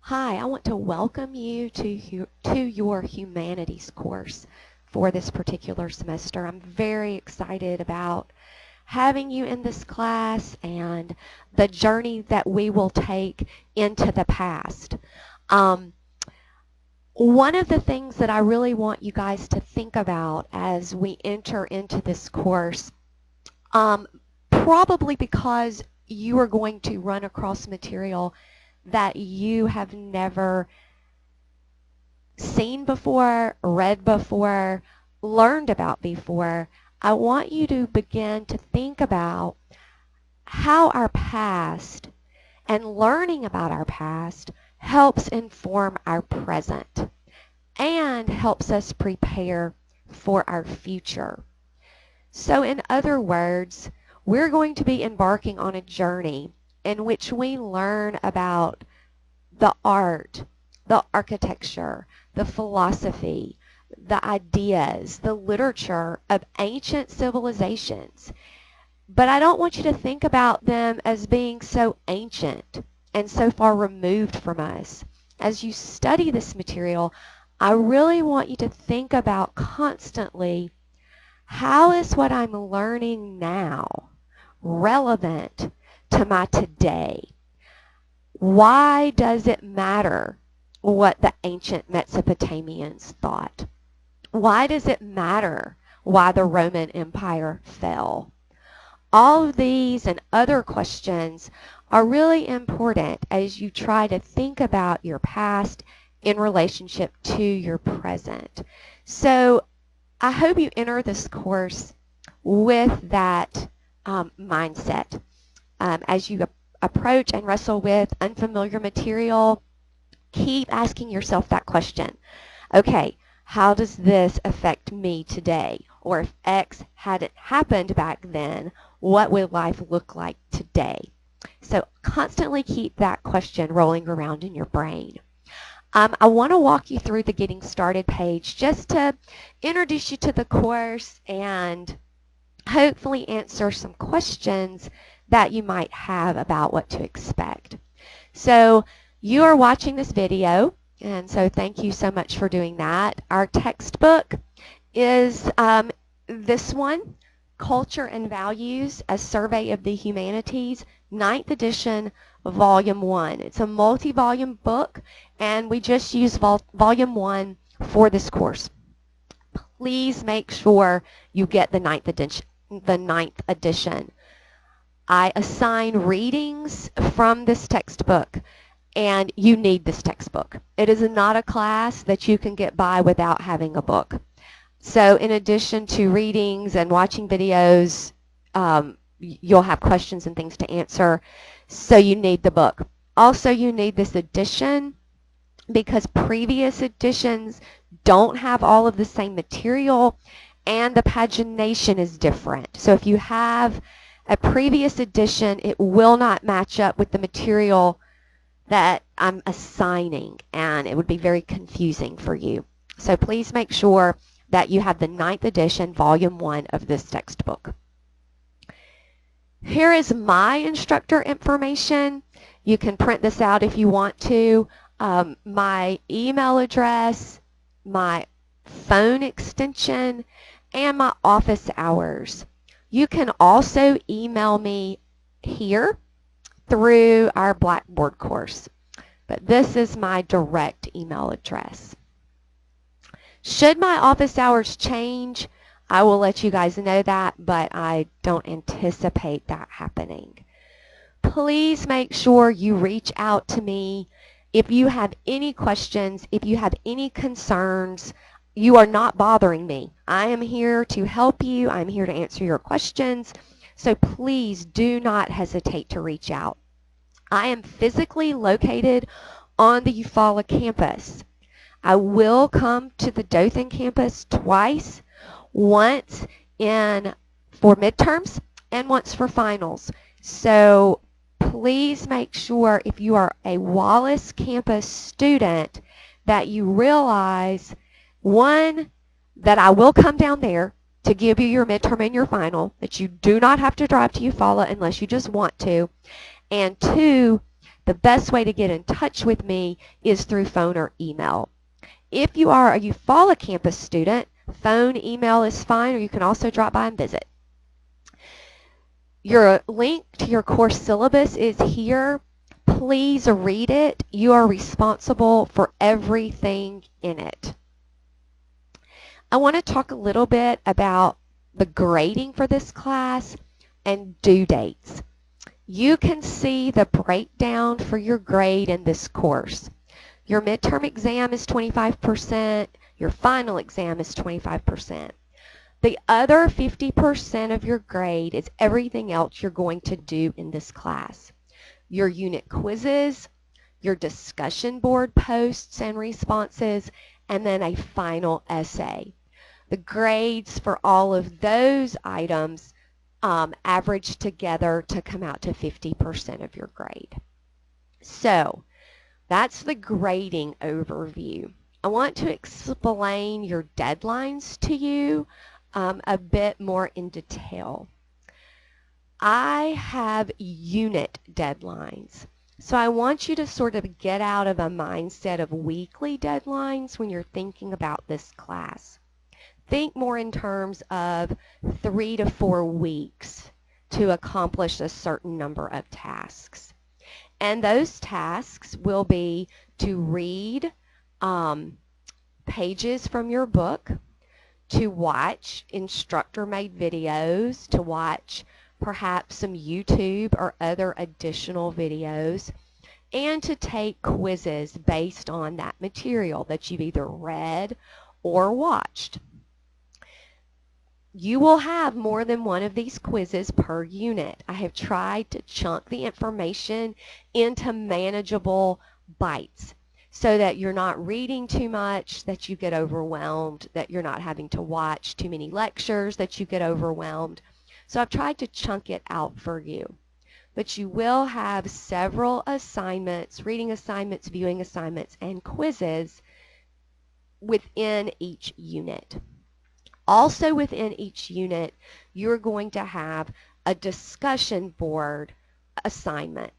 Hi, I want to welcome you to your Humanities course for this particular semester. I'm very excited about having you in this class and the journey that we will take into the past. Um, One of the things that I really want you guys to think about as we enter into this course, probably because you are going to run across material that you have never seen before, read before, learned about before, I want you to begin to think about how our past and learning about our past helps inform our present and helps us prepare for our future. So in other words, we're going to be embarking on a journey in which we learn about the art, the architecture, the philosophy, the ideas, the literature of ancient civilizations. But I don't want you to think about them as being so ancient and so far removed from us. As you study this material, I really want you to think about constantly, how is what I'm learning now relevant to my today? Why does it matter what the ancient Mesopotamians thought? Why does it matter why the Roman Empire fell? All of these and other questions are really important as you try to think about your past in relationship to your present. So I hope you enter this course with that mindset as you approach and wrestle with unfamiliar material. Keep asking yourself that question. Okay, how does this affect me today? Or if X hadn't happened back then, what would life look like today? So constantly keep that question rolling around in your brain. I want to walk you through the Getting Started page just to introduce you to the course and hopefully answer some questions that you might have about what to expect. So you are watching this video, and so thank you so much for doing that. Our textbook is this one, Culture and Values, A Survey of the Humanities, 9th edition, Volume 1. It's a multi-volume book, and we just use Volume 1 for this course. Please make sure you get the 9th edition. I assign readings from this textbook, and you need this textbook. It is not a class that you can get by without having a book. So in addition to readings and watching videos, you'll have questions and things to answer, so you need the book. Also, you need this edition because previous editions don't have all of the same material, and the pagination is different. So if you have a previous edition, it will not match up with the material that I'm assigning, and it would be very confusing for you. So please make sure that you have the 9th edition, Volume 1 of this textbook. Here is my instructor information. You can print this out if you want to. My email address, my phone extension, and my office hours. You can also email me here through our Blackboard course, but this is my direct email address. Should my office hours change, I will let you guys know that, but I don't anticipate that happening. Please make sure you reach out to me if you have any questions, if you have any concerns. You are not bothering me. I am here to help you. I'm here to answer your questions. So please do not hesitate to reach out. I am physically located on the Eufaula campus. I will come to the Dothan campus twice, once for midterms and once for finals. So please make sure, if you are a Wallace campus student, that you realize, one, that I will come down there to give you your midterm and your final, that you do not have to drive to Eufaula unless you just want to, and two, the best way to get in touch with me is through phone or email. If you are a Eufaula campus student, phone, email is fine, or you can also drop by and visit. Your link to your course syllabus is here. Please read it. You are responsible for everything in it. I want to talk a little bit about the grading for this class and due dates. You can see the breakdown for your grade in this course. Your midterm exam is 25%. Your final exam is 25%. The other 50% of your grade is everything else you're going to do in this class. Your unit quizzes, your discussion board posts and responses, and then a final essay. The grades for all of those items average together to come out to 50% of your grade. So that's the grading overview. I want to explain your deadlines to you a bit more in detail. I have unit deadlines. So I want you to sort of get out of a mindset of weekly deadlines when you're thinking about this class. Think more in terms of 3 to 4 weeks to accomplish a certain number of tasks. And those tasks will be to read pages from your book, to watch instructor-made videos, to watch perhaps some YouTube or other additional videos, and to take quizzes based on that material that you've either read or watched. You will have more than one of these quizzes per unit. I have tried to chunk the information into manageable bites so that you're not reading too much, that you get overwhelmed, that you're not having to watch too many lectures, that you get overwhelmed. So I've tried to chunk it out for you. But you will have several assignments, reading assignments, viewing assignments, and quizzes within each unit. Also within each unit, you're going to have a discussion board assignment.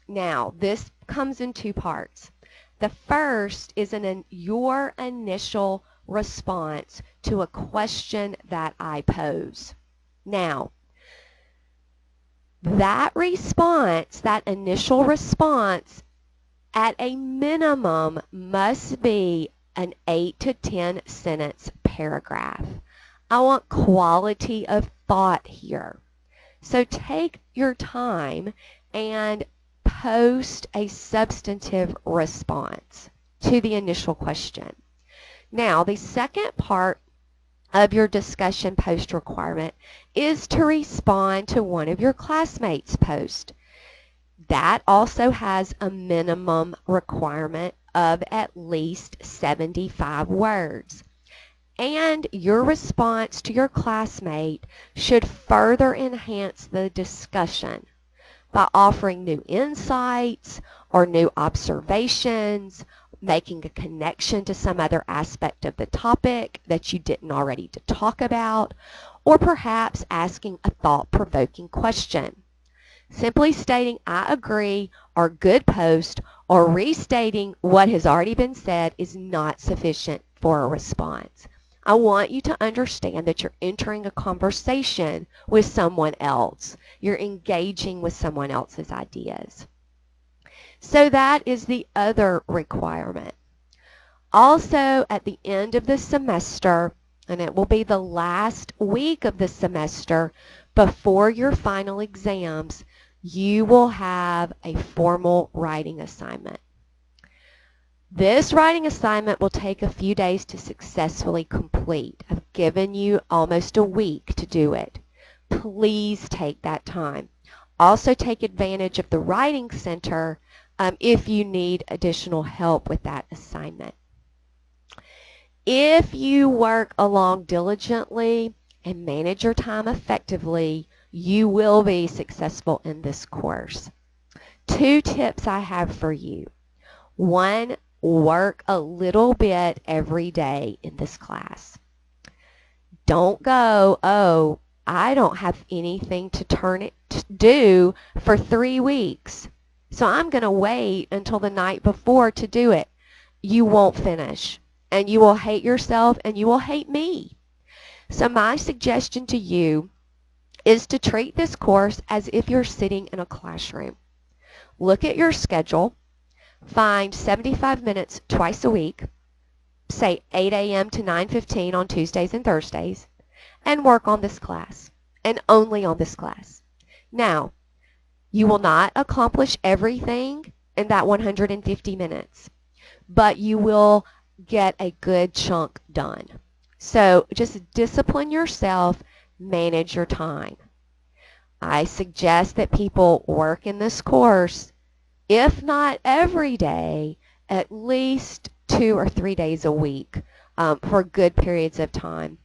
Now, this comes in 2 parts. The first is your initial response to a question that I pose. Now, that response, that initial response, at a minimum must be an 8 to 10 sentence paragraph. I want quality of thought here. So take your time and post a substantive response to the initial question. Now, the second part of your discussion post requirement is to respond to one of your classmates' posts. That also has a minimum requirement of at least 75 words. And your response to your classmate should further enhance the discussion by offering new insights or new observations, making a connection to some other aspect of the topic that you didn't already talk about, or perhaps asking a thought-provoking question. Simply stating I agree or good post or restating what has already been said is not sufficient for a response. I want you to understand that you're entering a conversation with someone else. You're engaging with someone else's ideas. So that is the other requirement. Also, at the end of the semester, and it will be the last week of the semester before your final exams, you will have a formal writing assignment. This writing assignment will take a few days to successfully complete. I've given you almost a week to do it. Please take that time. Also take advantage of the Writing Center if you need additional help with that assignment. If you work along diligently and manage your time effectively, you will be successful in this course. 2 tips I have for you. 1, work a little bit every day in this class. Don't go, oh, I don't have anything to do for 3 weeks, So I'm going to wait until the night before to do it. You won't finish, and you will hate yourself, and you will hate me. So my suggestion to you is to treat this course as if you're sitting in a classroom. Look at your schedule, find 75 minutes twice a week, say 8 a.m. to 9:15 on Tuesdays and Thursdays, and work on this class, and only on this class. Now, you will not accomplish everything in that 150 minutes, but you will get a good chunk done. So just discipline yourself, manage your time. I suggest that people work in this course, if not every day, at least 2 or 3 days a week for good periods of time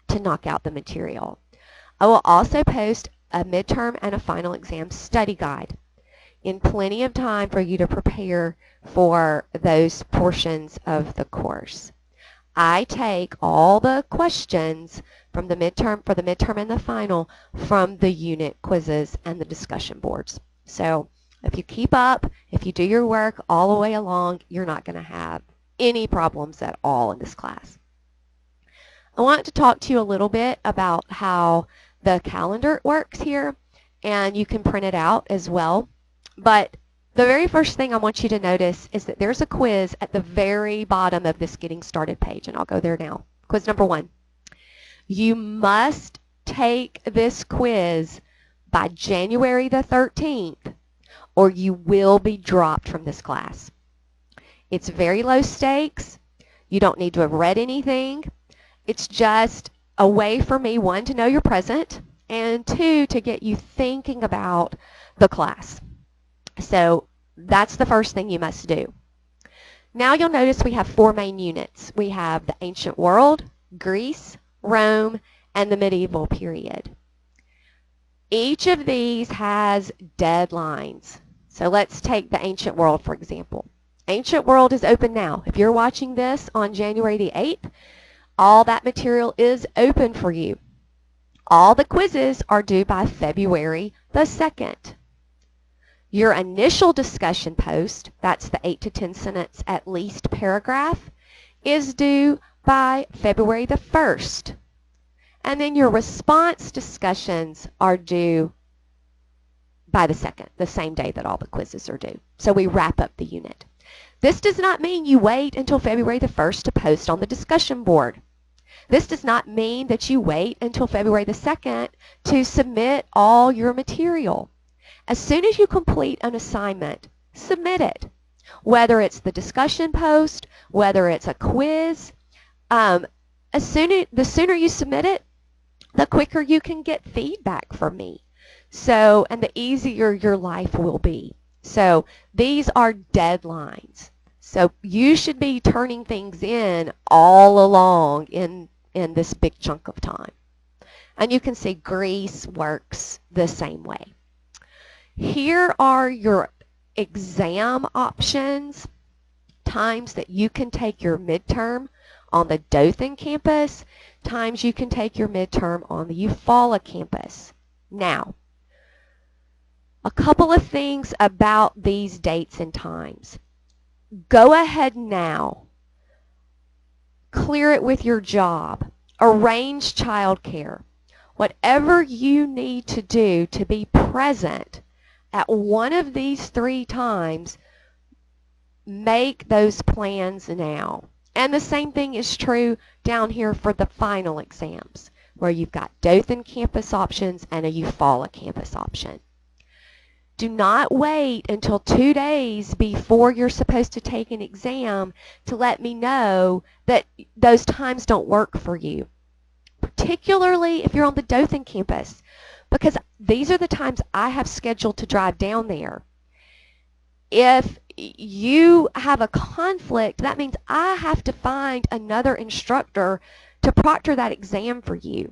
to knock out the material. I will also post a midterm and a final exam study guide in plenty of time for you to prepare for those portions of the course. I take all the questions from the midterm, for the midterm and the final, from the unit quizzes and the discussion boards. So if you keep up, if you do your work all the way along, you're not going to have any problems at all in this class. I want to talk to you a little bit about how the calendar works here, and you can print it out as well. But the very first thing I want you to notice is that there's a quiz at the very bottom of this Getting Started page, and I'll go there now. Quiz number 1. You must take this quiz by January the 13th, or you will be dropped from this class. It's very low stakes. You don't need to have read anything. It's just a way for me, 1, to know you're present, and 2, to get you thinking about the class. So that's the first thing you must do. Now you'll notice we have 4 main units. We have the ancient world, Greece, Rome, and the medieval period. Each of these has deadlines. So let's take the ancient world, for example. Ancient world is open now. If you're watching this on January the 8th, all that material is open for you. All the quizzes are due by February the 2nd. Your initial discussion post, that's the 8 to 10 sentence at least paragraph, is due by February the 1st. And then your response discussions are due by the 2nd, the same day that all the quizzes are due. So we wrap up the unit. This does not mean you wait until February the 1st to post on the discussion board. This does not mean that you wait until February the 2nd to submit all your material. As soon as you complete an assignment, submit it. Whether it's the discussion post, whether it's a quiz, the sooner you submit it, the quicker you can get feedback from me. So, and the easier your life will be. So these are deadlines. So you should be turning things in all along in this big chunk of time. And you can see Greece works the same way. Here are your exam options, times that you can take your midterm on the Dothan campus, times you can take your midterm on the Eufaula campus. Now, a couple of things about these dates and times. Go ahead now. Clear it with your job. Arrange childcare. Whatever you need to do to be present at one of these 3 times, make those plans now. And the same thing is true down here for the final exams, where you've got Dothan campus options and a Eufaula campus option. Do not wait until 2 days before you're supposed to take an exam to let me know that those times don't work for you, particularly if you're on the Dothan campus, because these are the times I have scheduled to drive down there. If you have a conflict, that means I have to find another instructor to proctor that exam for you.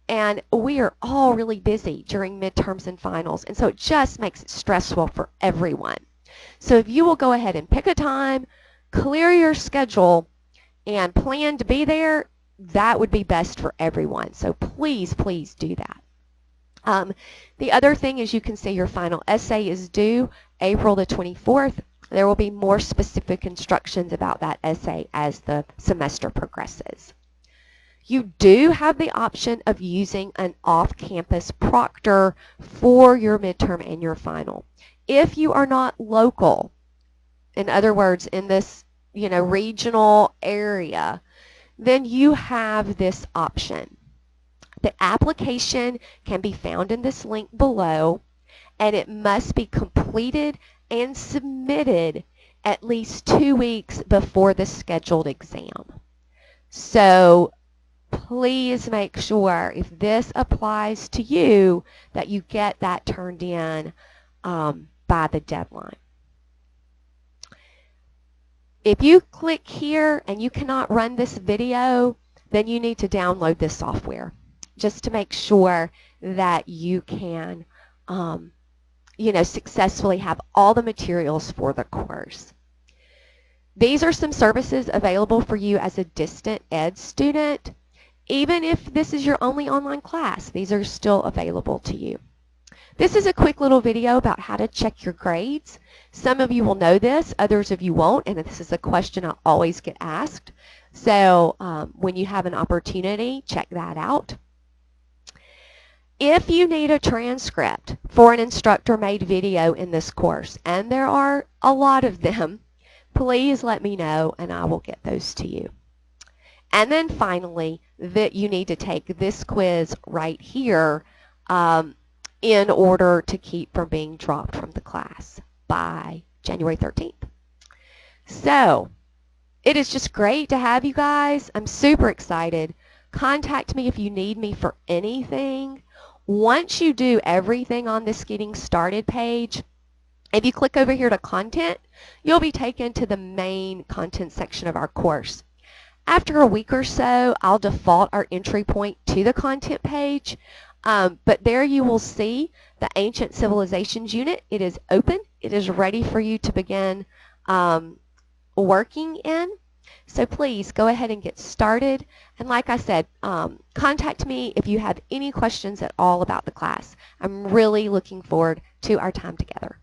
And we are all really busy during midterms and finals, and so it just makes it stressful for everyone. So if you will go ahead and pick a time, clear your schedule, and plan to be there, that would be best for everyone. So please, please do that. The other thing is you can see your final essay is due April the 24th, there will be more specific instructions about that essay as the semester progresses. You do have the option of using an off-campus proctor for your midterm and your final. If you are not local, in other words, in this, regional area, then you have this option. The application can be found in this link below, and it must be completed and submitted at least 2 weeks before the scheduled exam. So please make sure, if this applies to you, that you get that turned in by the deadline. If you click here and you cannot run this video, then you need to download this software just to make sure that you can successfully have all the materials for the course. These are some services available for you as a distant ed student. Even if this is your only online class, these are still available to you. This is a quick little video about how to check your grades. Some of you will know this, others of you won't, and this is a question I always get asked. So when you have an opportunity, check that out. If you need a transcript for an instructor-made video in this course, and there are a lot of them, please let me know and I will get those to you. And then finally, that you need to take this quiz right here in order to keep from being dropped from the class by January 13th. So it is just great to have you guys. I'm super excited. Contact me if you need me for anything. Once you do everything on this Getting Started page, if you click over here to Content, you'll be taken to the main content section of our course. After a week or so, I'll default our entry point to the content page, but there you will see the Ancient Civilizations unit. It is open. It is ready for you to begin working in. So please go ahead and get started. And like I said, contact me if you have any questions at all about the class. I'm really looking forward to our time together.